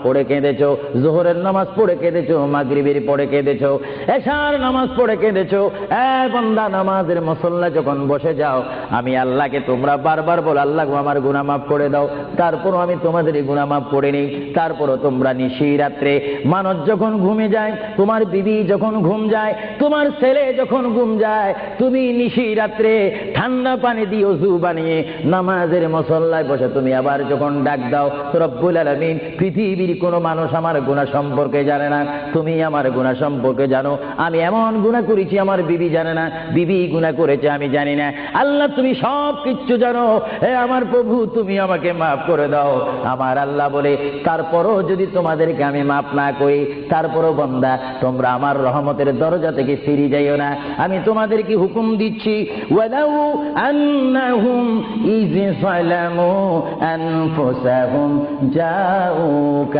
পড়ে কেঁদেছো, যোহরের নামাজ পড়ে কেঁদেছো, মাগরিবের পড়ে কেঁদেছো, এশার নামাজ পড়ে কেঁদেছো। বান্দা, নামাজের মুসল্লা যখন বসে যাও, আমি আল্লাহকে তোমরা বারবার বলো, আল্লাহ আমার গুনাহ মাফ করে দাও। তারপরও আমি তোমাদের গুনাহ মাফ করে নিই। তারপরও তোমরা নিশি রাত্রে, মানুষ যখন ঘুমে যায়, তোমার বিবি যখন ঘুম যায়, তোমার ছেলে যখন ঘুম যায়, তুমি নিশি রাত্রে ঠান্ডা পানি দিয়ে ওযু বানিয়ে নামাজের মুসল্লায় বসে তুমি আবার যখন ডাক দাও, রব্বুল আলামিন, পৃথিবীর কোনো মানুষ আমার গুনাহ সম্পর্কে জানে না, তুমি আমার গুনাহ সম্পর্কে জানো। আমি এমন গুনাহ করেছি আমার বিবি জানে না, বিবি গুনাহ করেছে আমি জানি না। আল্লাহ, তুমি সব কিচ্ছু জানো। হে আমার প্রভু, তুমি আমাকে মাফ করে দাও। আমার আল্লাহ বলে, তারপরও যদি তোমাদেরকে আমি মাফ না করি, তারপরও বান্দা তোমরা আমার রহমতের দরজা থেকে ফিরে যাইও না। আমি তোমাদেরকে হুকুম দিচ্ছি, ওয়ালাউ আন্নাহুম ইয যালামু আনফুসাহুম জাউকা